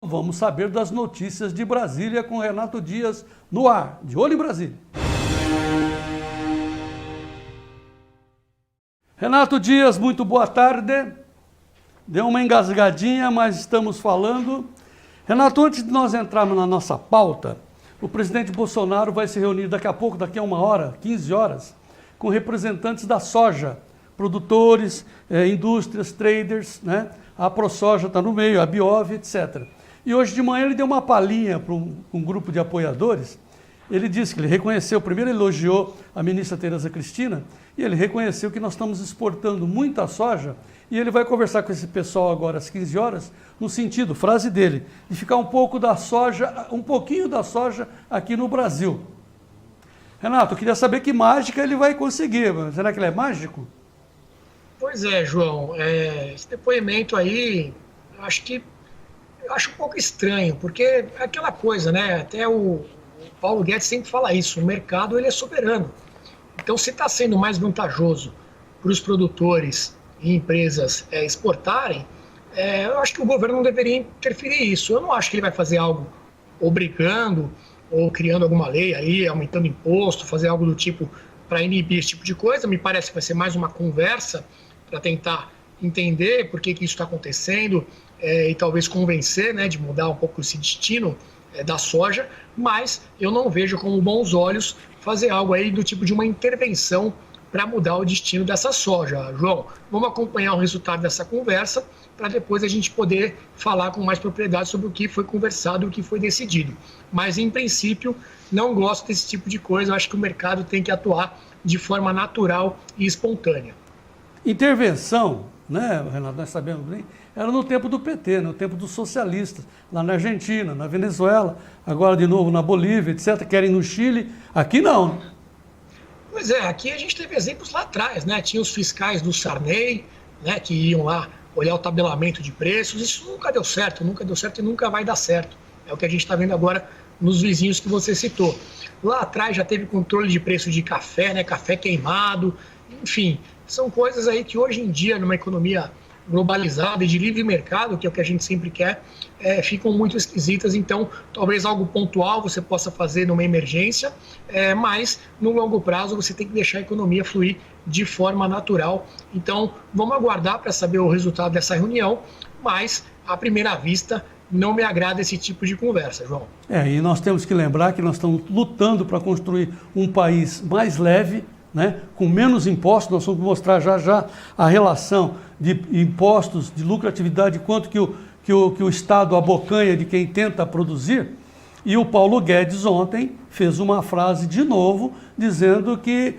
Vamos saber das notícias de Brasília com Renato Dias no ar. De olho em Brasília. Renato Dias, muito boa tarde. Deu uma engasgadinha, mas estamos falando. Renato, antes de nós entrarmos na nossa pauta, o presidente Bolsonaro vai se reunir daqui a pouco, daqui a 1 hora, 15 horas, com representantes da soja, produtores, indústrias, traders, né? A ProSoja está no meio, a Biov, etc. E hoje de manhã ele deu uma palhinha para um grupo de apoiadores. Ele disse que ele reconheceu, primeiro elogiou a ministra Tereza Cristina, e ele reconheceu que nós estamos exportando muita soja, e ele vai conversar com esse pessoal agora às 15 horas, no sentido, frase dele, de ficar um pouquinho da soja aqui no Brasil. Renato, eu queria saber que mágica ele vai conseguir. Será que ele é mágico? Pois é, João. Esse depoimento aí, eu acho um pouco estranho, porque é aquela coisa, né? Até o Paulo Guedes sempre fala isso, o mercado ele é soberano. Então, se está sendo mais vantajoso para os produtores e empresas exportarem, eu acho que o governo não deveria interferir nisso. Eu não acho que ele vai fazer algo obrigando ou criando alguma lei aí, aumentando imposto, fazer algo do tipo para inibir esse tipo de coisa. Me parece que vai ser mais uma conversa para tentar entender por que isso está acontecendo e talvez convencer, né, de mudar um pouco esse destino da soja, mas eu não vejo com bons olhos fazer algo aí do tipo de uma intervenção para mudar o destino dessa soja. João, vamos acompanhar o resultado dessa conversa para depois a gente poder falar com mais propriedade sobre o que foi conversado e o que foi decidido. Mas, em princípio, não gosto desse tipo de coisa. Eu acho que o mercado tem que atuar de forma natural e espontânea. Intervenção, né, Renato, nós sabemos bem, era no tempo do PT, no tempo dos socialistas, lá na Argentina, na Venezuela, agora de novo na Bolívia, etc., querem no Chile, aqui não. Pois é, aqui a gente teve exemplos lá atrás, né? Tinha os fiscais do Sarney, né, que iam lá olhar o tabelamento de preços. Isso nunca deu certo e nunca vai dar certo. É o que a gente está vendo agora nos vizinhos que você citou. Lá atrás já teve controle de preço de café, né, café queimado, enfim, são coisas aí que hoje em dia, numa economia globalizada e de livre mercado, que é o que a gente sempre quer, ficam muito esquisitas. Então, talvez algo pontual você possa fazer numa emergência, mas no longo prazo você tem que deixar a economia fluir de forma natural. Então, vamos aguardar para saber o resultado dessa reunião, mas, à primeira vista, não me agrada esse tipo de conversa, João. E nós temos que lembrar que nós estamos lutando para construir um país mais leve, né, com menos impostos. Nós vamos mostrar já a relação de impostos, de lucratividade, quanto que o Estado abocanha de quem tenta produzir. E o Paulo Guedes ontem fez uma frase de novo, dizendo que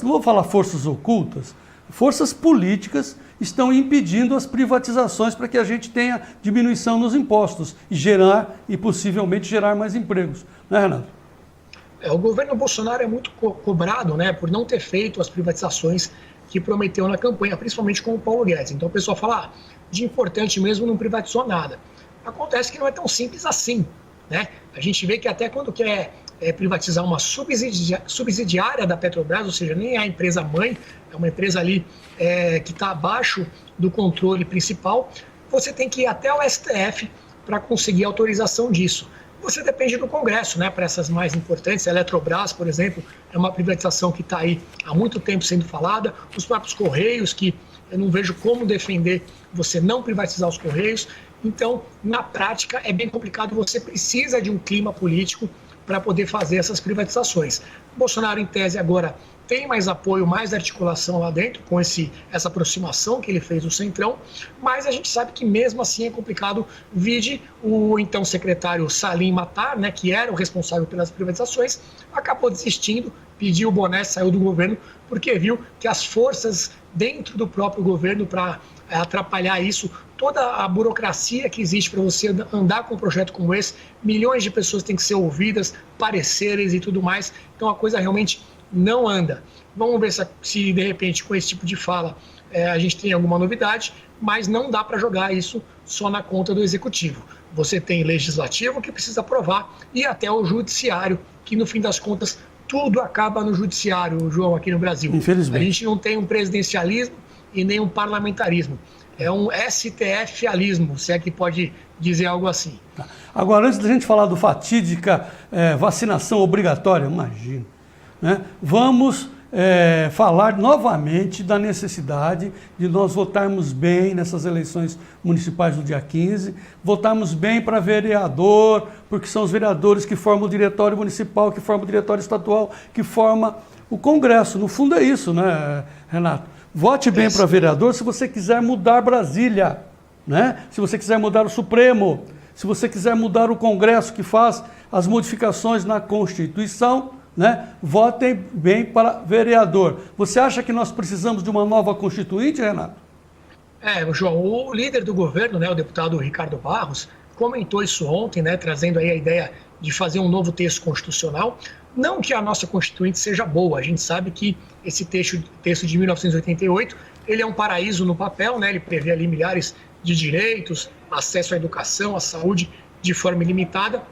não vou falar forças ocultas, forças políticas estão impedindo as privatizações para que a gente tenha diminuição nos impostos e possivelmente gerar mais empregos. Né, Renato? O governo Bolsonaro é muito cobrado, né, por não ter feito as privatizações que prometeu na campanha, principalmente com o Paulo Guedes. Então o pessoal fala, de importante mesmo não privatizou nada. Acontece que não é tão simples assim, né? A gente vê que até quando quer privatizar uma subsidiária da Petrobras, ou seja, nem é a empresa mãe, é uma empresa ali que está abaixo do controle principal, você tem que ir até o STF para conseguir autorização disso. Você depende do Congresso, né, para essas mais importantes. A Eletrobras, por exemplo, é uma privatização que está aí há muito tempo sendo falada. Os próprios Correios, que eu não vejo como defender você não privatizar os Correios. Então, na prática, é bem complicado. Você precisa de um clima político para poder fazer essas privatizações. O Bolsonaro, em tese, agora tem mais apoio, mais articulação lá dentro, com essa aproximação que ele fez do Centrão, mas a gente sabe que mesmo assim é complicado. Vide o então secretário Salim Matar, né, que era o responsável pelas privatizações, acabou desistindo, pediu o boné, saiu do governo, porque viu que as forças dentro do próprio governo para atrapalhar isso, toda a burocracia que existe para você andar com um projeto como esse, milhões de pessoas têm que ser ouvidas, pareceres e tudo mais, então a coisa realmente não anda. Vamos ver se de repente com esse tipo de fala a gente tem alguma novidade, mas não dá para jogar isso só na conta do executivo. Você tem legislativo que precisa aprovar e até o judiciário, que no fim das contas tudo acaba no judiciário, João, aqui no Brasil. Infelizmente. A gente não tem um presidencialismo e nem um parlamentarismo. É um STFalismo, se é que pode dizer algo assim. Agora, antes da gente falar do fatídica vacinação obrigatória, imagina, né? Vamos falar novamente da necessidade de nós votarmos bem nessas eleições municipais do dia 15, votarmos bem para vereador, porque são os vereadores que formam o diretório municipal, que formam o diretório estadual, que forma o Congresso. No fundo é isso, né, Renato? Vote bem para vereador se você quiser mudar Brasília, né? Se você quiser mudar o Supremo, se você quiser mudar o Congresso que faz as modificações na Constituição, né? Votem bem para vereador. Você acha que nós precisamos de uma nova Constituinte, Renato? João, o líder do governo, né, o deputado Ricardo Barros, comentou isso ontem, né, trazendo aí a ideia de fazer um novo texto constitucional. Não que a nossa Constituinte seja boa, a gente sabe que esse texto de 1988, ele é um paraíso no papel, né? Ele prevê ali milhares de direitos, acesso à educação, à saúde de forma ilimitada,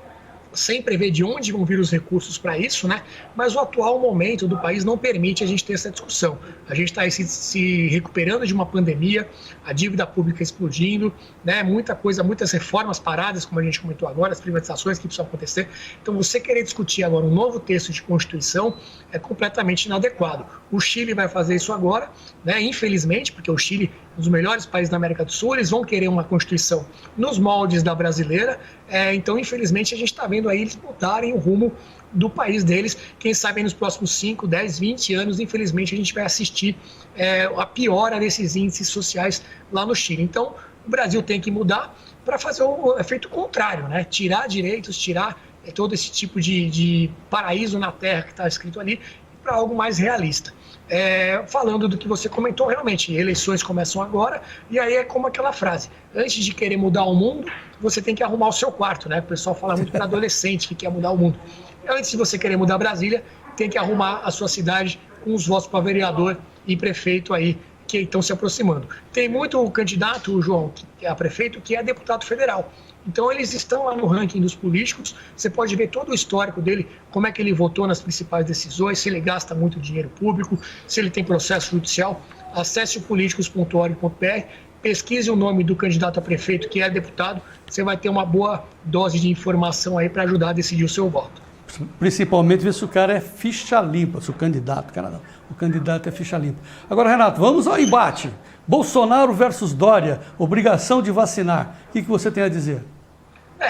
sem prever de onde vão vir os recursos para isso, né? Mas o atual momento do país não permite a gente ter essa discussão. A gente está aí se recuperando de uma pandemia, a dívida pública explodindo, né? Muita coisa, muitas reformas paradas, como a gente comentou agora, as privatizações que precisam acontecer. Então, você querer discutir agora um novo texto de Constituição é completamente inadequado. O Chile vai fazer isso agora, né? Infelizmente, porque o Chile é um dos melhores países da América do Sul, eles vão querer uma Constituição nos moldes da brasileira. Então, infelizmente, a gente está vendo aí eles mudarem o rumo do país deles. Quem sabe nos próximos 5, 10, 20 anos, infelizmente, a gente vai assistir a piora desses índices sociais lá no Chile. Então, o Brasil tem que mudar para fazer o efeito contrário, né? Tirar direitos, tirar todo esse tipo de paraíso na terra que está escrito ali, para algo mais realista. Falando do que você comentou, realmente, eleições começam agora, e aí é como aquela frase: antes de querer mudar o mundo, você tem que arrumar o seu quarto, né? O pessoal fala muito para adolescente que quer mudar o mundo. Antes de você querer mudar Brasília, tem que arrumar a sua cidade com os votos para vereador e prefeito aí, que estão se aproximando. Tem muito candidato, João, que é prefeito, que é deputado federal. Então, eles estão lá no ranking dos políticos, você pode ver todo o histórico dele, como é que ele votou nas principais decisões, se ele gasta muito dinheiro público, se ele tem processo judicial. Acesse o políticos.org.br, pesquise o nome do candidato a prefeito que é deputado, você vai ter uma boa dose de informação aí para ajudar a decidir o seu voto. Principalmente ver se o cara é ficha limpa, se o candidato, cara não, o candidato é ficha limpa. Agora, Renato, vamos ao embate. Bolsonaro versus Dória, obrigação de vacinar. O que você tem a dizer?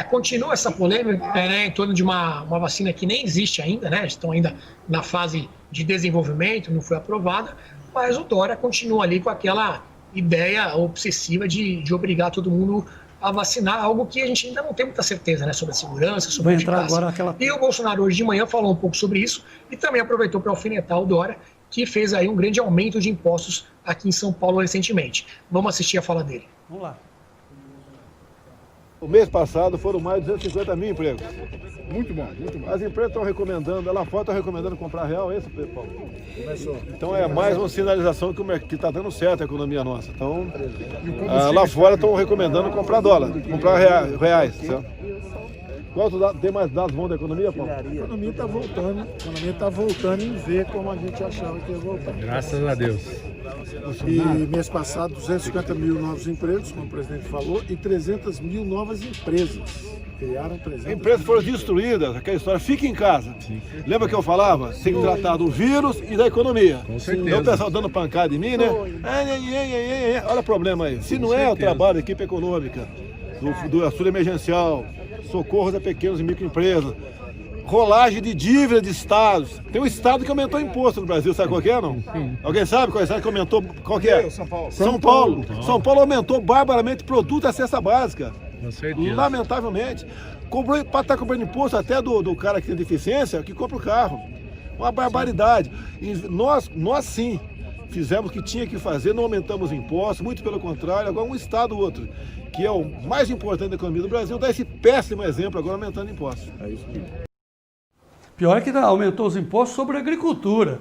Continua essa polêmica, né, em torno de uma vacina que nem existe ainda, né? Estão ainda na fase de desenvolvimento, não foi aprovada, mas o Dória continua ali com aquela ideia obsessiva de obrigar todo mundo a vacinar, algo que a gente ainda não tem muita certeza, né, sobre a segurança, sobre a eficácia. E o Bolsonaro hoje de manhã falou um pouco sobre isso e também aproveitou para alfinetar o Dória, que fez aí um grande aumento de impostos aqui em São Paulo recentemente. Vamos assistir a fala dele. Vamos lá. O mês passado foram mais de 250 mil empregos. Muito bom, muito bom. As empresas estão recomendando, lá fora estão recomendando comprar real, é isso, Paulo? Começou. Então é mais uma sinalização que está dando certo a economia nossa. Então, lá fora estão recomendando comprar dólar, comprar reais, certo? Qual tem mais dados bons da economia, Paulo? A economia está voltando em ver como a gente achava que ia voltar. Graças a Deus. E mês passado, 250 mil novos empregos, como o presidente falou, e 300 mil novas empresas. Criaram 300 Empresas foram destruídas, aquela história, fica em casa. Sim. Lembra que eu falava? Tem que tratar do vírus e da economia. Com certeza. Então o pessoal dando pancada em mim, né? Olha o problema aí. Se não é o trabalho da equipe econômica, do auxílio emergencial, socorros a pequenos e microempresas, rolagem de dívida de estados. Tem um estado que aumentou imposto no Brasil, sabe qual que é, não? Alguém sabe qual é o estado que aumentou? Qual que é? São Paulo. São Paulo. São Paulo aumentou barbaramente produto da cesta básica. Com certeza. Lamentavelmente. Para estar cobrando imposto até do cara que tem deficiência, que compra o carro. Uma barbaridade. E nós sim, fizemos o que tinha que fazer, não aumentamos impostos, muito pelo contrário, agora um estado ou outro, que é o mais importante da economia do Brasil, dá esse péssimo exemplo agora aumentando impostos. É isso que... Pior é que aumentou os impostos sobre a agricultura.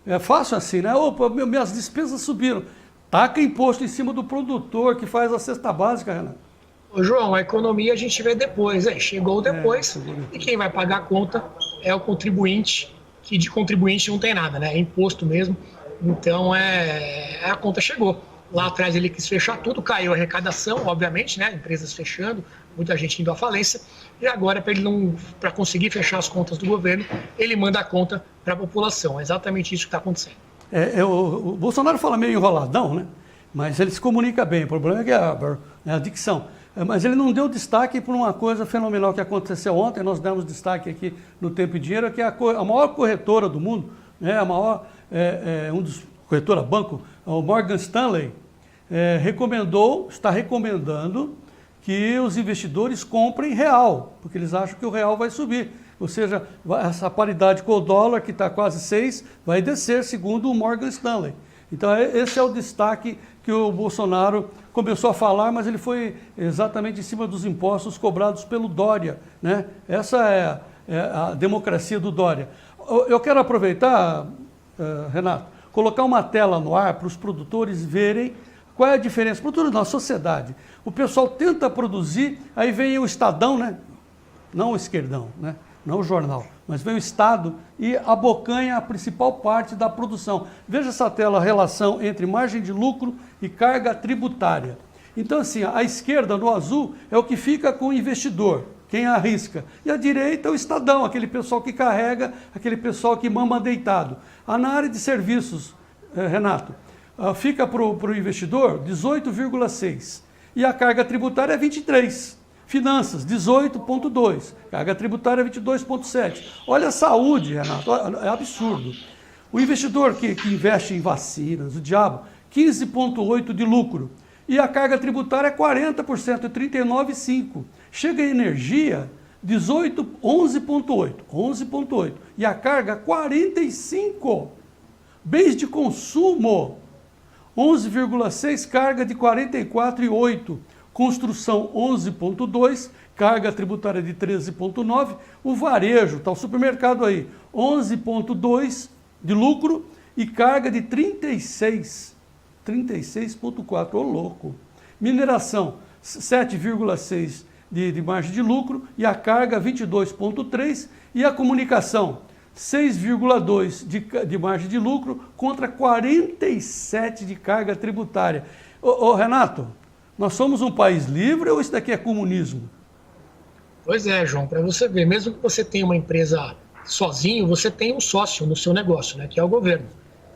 É fácil assim, né? Opa, minhas despesas subiram. Taca imposto em cima do produtor que faz a cesta básica, Renato. Ô, João, a economia a gente vê depois, chegou depois, e quem vai pagar a conta é o contribuinte, que de contribuinte não tem nada, né? É imposto mesmo. Então a conta chegou. Lá atrás ele quis fechar tudo, caiu a arrecadação, obviamente, né? Empresas fechando, muita gente indo à falência. E agora, para conseguir fechar as contas do governo, ele manda a conta para a população. É exatamente isso que está acontecendo. O Bolsonaro fala meio enroladão, né? Mas ele se comunica bem. O problema é que é a dicção. Mas ele não deu destaque para uma coisa fenomenal que aconteceu ontem. Nós demos destaque aqui no Tempo e Dinheiro, que é a maior corretora do mundo, né? Um dos corretora banco, o Morgan Stanley, está recomendando que os investidores comprem real, porque eles acham que o real vai subir. Ou seja, essa paridade com o dólar, que está quase 6, vai descer, segundo o Morgan Stanley. Então, esse é o destaque que o Bolsonaro começou a falar, mas ele foi exatamente em cima dos impostos cobrados pelo Dória, né? Essa é a democracia do Dória. Eu quero aproveitar, Renato, colocar uma tela no ar para os produtores verem qual é a diferença. Produtores na sociedade. O pessoal tenta produzir, aí vem o Estadão, né? Não o Esquerdão, né? Não o jornal, mas vem o Estado e abocanha a principal parte da produção. Veja essa tela, a relação entre margem de lucro e carga tributária. Então, assim, a esquerda, no azul, é o que fica com o investidor, quem arrisca. E a direita é o Estadão, aquele pessoal que carrega, aquele pessoal que mama deitado. Na área de serviços, Renato, fica para o investidor 18,6%. E a carga tributária é 23%. Finanças, 18,2%. Carga tributária, 22,7%. Olha a saúde, Renato, é absurdo. O investidor que investe em vacinas, o diabo, 15,8% de lucro. E a carga tributária é 40%, é 39,5%. Chega em energia, 11,8%. E a carga, 45%. Bens de consumo, 11,6%, carga de 44,8%. Construção 11,2%, carga tributária de 13,9%, o varejo, está o supermercado aí, 11,2% de lucro e carga de 36,4%, ô louco. Mineração, 7,6% de margem de lucro e a carga 22,3%, e a comunicação, 6,2% de margem de lucro contra 47% de carga tributária. Renato, nós somos um país livre ou isso daqui é comunismo? Pois é, João, para você ver, mesmo que você tenha uma empresa sozinho, você tem um sócio no seu negócio, né, que é o governo.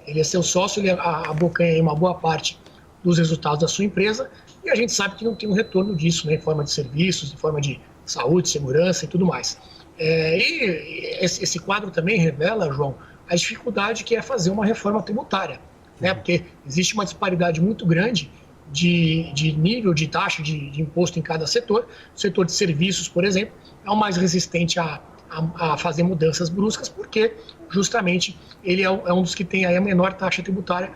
Ele é seu sócio, ele abocanha uma boa parte dos resultados da sua empresa e a gente sabe que não tem um retorno disso, né, em forma de serviços, em forma de saúde, segurança e tudo mais. E esse quadro também revela, João, a dificuldade que é fazer uma reforma tributária, né, porque existe uma disparidade muito grande de nível de taxa de imposto em cada setor. O setor de serviços, por exemplo, é o mais resistente a fazer mudanças bruscas, porque justamente ele é um dos que tem aí a menor taxa tributária,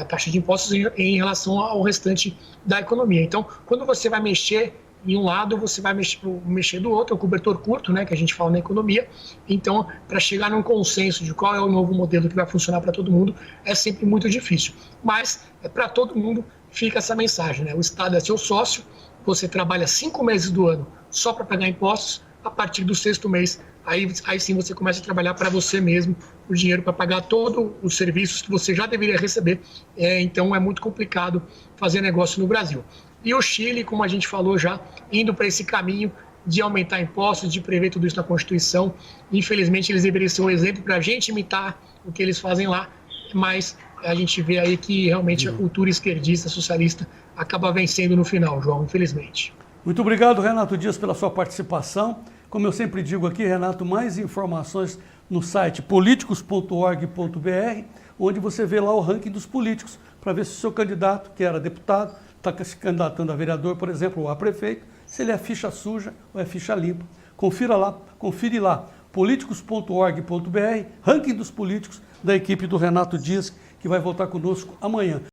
a taxa de impostos em relação ao restante da economia. Então, quando você vai mexer em um lado, você vai mexer do outro, é o cobertor curto, né, que a gente fala na economia. Então, para chegar num consenso de qual é o novo modelo que vai funcionar para todo mundo, é sempre muito difícil. Mas, para todo mundo, fica essa mensagem, né? O Estado é seu sócio, você trabalha 5 meses do ano só para pagar impostos, a partir do 6º mês, aí sim você começa a trabalhar para você mesmo, o dinheiro para pagar todos os serviços que você já deveria receber. Então, é muito complicado fazer negócio no Brasil. E o Chile, como a gente falou já, indo para esse caminho de aumentar impostos, de prever tudo isso na Constituição. Infelizmente, eles deveriam ser um exemplo para a gente imitar o que eles fazem lá, mas a gente vê aí que realmente a cultura esquerdista, socialista, acaba vencendo no final, João, infelizmente. Muito obrigado, Renato Dias, pela sua participação. Como eu sempre digo aqui, Renato, mais informações no site politicos.org.br, onde você vê lá o ranking dos políticos, para ver se o seu candidato, que era deputado, está se candidatando a vereador, por exemplo, ou a prefeito, se ele é ficha suja ou é ficha limpa. Confira lá, confere lá, politicos.org.br, ranking dos políticos da equipe do Renato Dias, que vai voltar conosco amanhã.